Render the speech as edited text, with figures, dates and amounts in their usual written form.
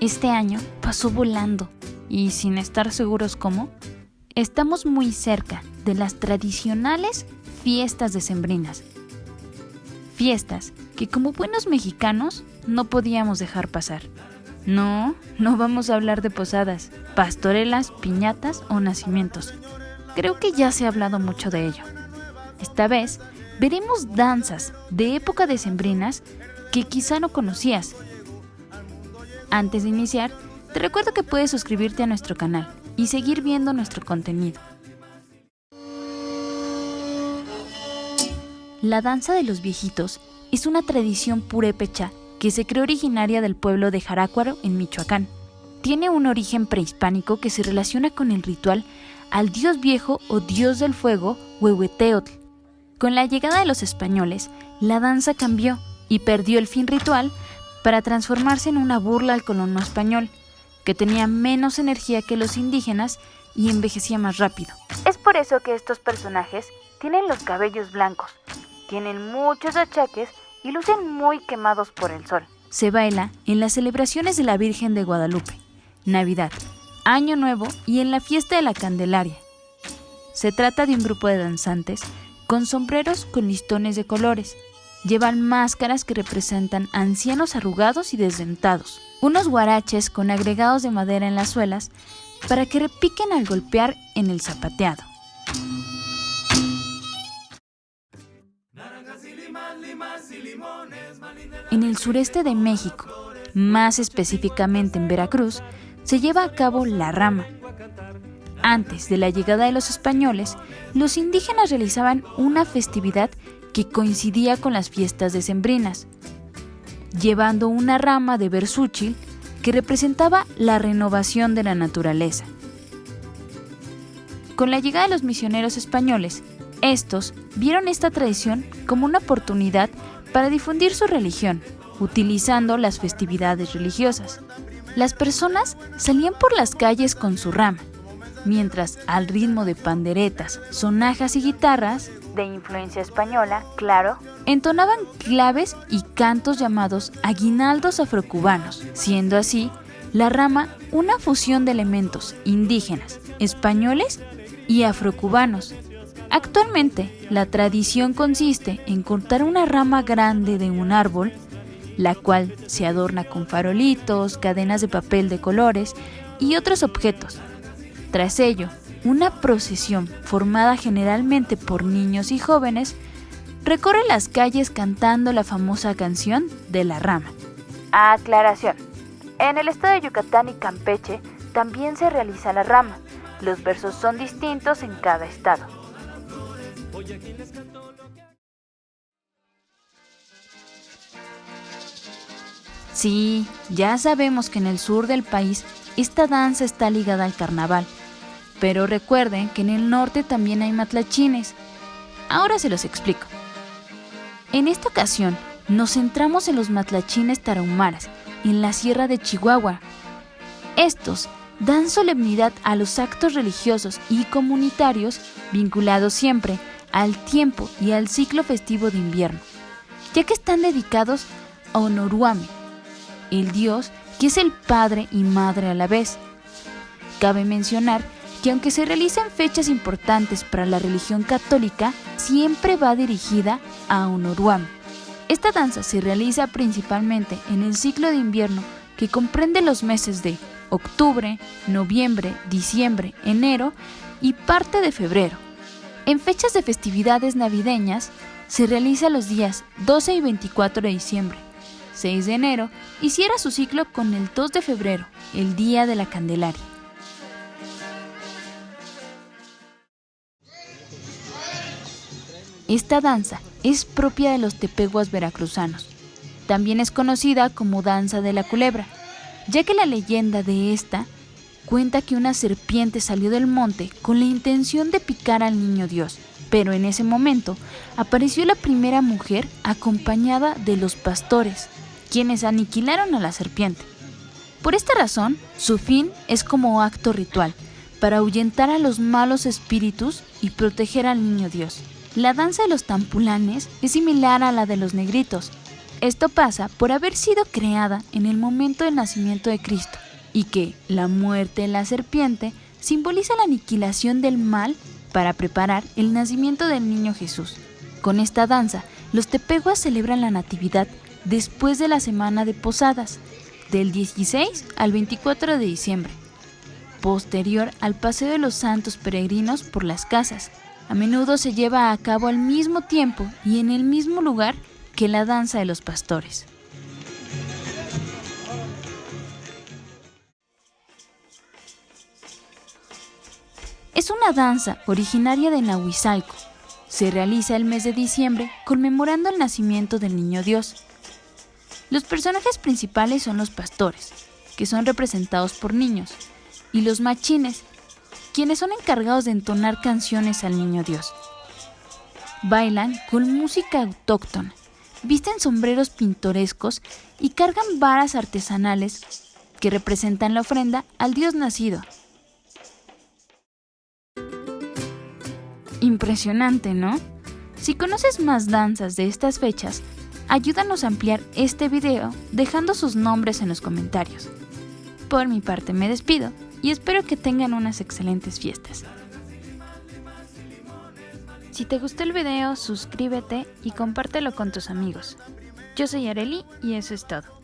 Este año pasó volando y sin estar seguros cómo, estamos muy cerca de las tradicionales fiestas decembrinas. Fiestas que como buenos mexicanos no podíamos dejar pasar. No vamos a hablar de posadas, pastorelas, piñatas o nacimientos. Creo que ya se ha hablado mucho de ello. Esta vez veremos danzas de época decembrinas que quizá no conocías. Antes de iniciar, te recuerdo que puedes suscribirte a nuestro canal y seguir viendo nuestro contenido. La danza de los viejitos es una tradición purépecha que se creó originaria del pueblo de Jarácuaro en Michoacán. Tiene un origen prehispánico que se relaciona con el ritual al dios viejo o dios del fuego, Huehueteotl. Con la llegada de los españoles, la danza cambió y perdió el fin ritual para transformarse en una burla al colono español, que tenía menos energía que los indígenas y envejecía más rápido. Es por eso que estos personajes tienen los cabellos blancos, tienen muchos achaques y lucen muy quemados por el sol. Se baila en las celebraciones de la Virgen de Guadalupe, Navidad, Año Nuevo y en la fiesta de la Candelaria. Se trata de un grupo de danzantes con sombreros con listones de colores. Llevan máscaras que representan ancianos arrugados y desdentados, unos guaraches con agregados de madera en las suelas para que repiquen al golpear en el zapateado. En el sureste de México, más específicamente en Veracruz, se lleva a cabo la rama. Antes de la llegada de los españoles, los indígenas realizaban una festividad que coincidía con las fiestas decembrinas, llevando una rama de berzúchil que representaba la renovación de la naturaleza. Con la llegada de los misioneros españoles, estos vieron esta tradición como una oportunidad para difundir su religión, utilizando las festividades religiosas. Las personas salían por las calles con su rama, mientras al ritmo de panderetas, sonajas y guitarras, de influencia española, claro, entonaban claves y cantos llamados aguinaldos afrocubanos, siendo así la rama una fusión de elementos indígenas, españoles y afrocubanos. Actualmente, la tradición consiste en cortar una rama grande de un árbol, la cual se adorna con farolitos, cadenas de papel de colores y otros objetos. Tras ello, una procesión formada generalmente por niños y jóvenes recorre las calles cantando la famosa canción de la rama. Aclaración: en el estado de Yucatán y Campeche también se realiza la rama. Los versos son distintos en cada estado. Sí, ya sabemos que en el sur del país esta danza está ligada al carnaval, pero recuerden que en el norte también hay matlachines. Ahora se los explico. En esta ocasión nos centramos en los matlachines tarahumaras, en la sierra de Chihuahua. Estos dan solemnidad a los actos religiosos y comunitarios vinculados siempre al tiempo y al ciclo festivo de invierno, ya que están dedicados a Onoruame, el dios que es el padre y madre a la vez. Cabe mencionar que aunque se realicen fechas importantes para la religión católica, siempre va dirigida a Onoruame. Esta danza se realiza principalmente en el ciclo de invierno que comprende los meses de octubre, noviembre, diciembre, enero y parte de febrero. En fechas de festividades navideñas se realiza los días 12 y 24 de diciembre, 6 de enero y cierra su ciclo con el 2 de febrero, el Día de la Candelaria. Esta danza es propia de los tepehuas veracruzanos. También es conocida como danza de la culebra, ya que la leyenda de esta cuenta que una serpiente salió del monte con la intención de picar al niño Dios, pero en ese momento apareció la primera mujer acompañada de los pastores, quienes aniquilaron a la serpiente. Por esta razón, su fin es como acto ritual, para ahuyentar a los malos espíritus y proteger al niño Dios. La danza de los tampulanes es similar a la de los negritos. Esto pasa por haber sido creada en el momento del nacimiento de Cristo y que la muerte de la serpiente simboliza la aniquilación del mal para preparar el nacimiento del niño Jesús. Con esta danza, los tepehuas celebran la Natividad después de la semana de Posadas, del 16 al 24 de diciembre, posterior al paseo de los santos peregrinos por las casas. A menudo se lleva a cabo al mismo tiempo y en el mismo lugar que la danza de los pastores. Es una danza originaria de Nahuizalco. Se realiza el mes de diciembre conmemorando el nacimiento del niño Dios. Los personajes principales son los pastores, que son representados por niños, y los machines, quienes son encargados de entonar canciones al niño Dios. Bailan con música autóctona, visten sombreros pintorescos y cargan varas artesanales que representan la ofrenda al Dios nacido. Impresionante, ¿no? Si conoces más danzas de estas fechas, ayúdanos a ampliar este video dejando sus nombres en los comentarios. Por mi parte me despido y espero que tengan unas excelentes fiestas. Si te gustó el video, suscríbete y compártelo con tus amigos. Yo soy Arely y eso es todo.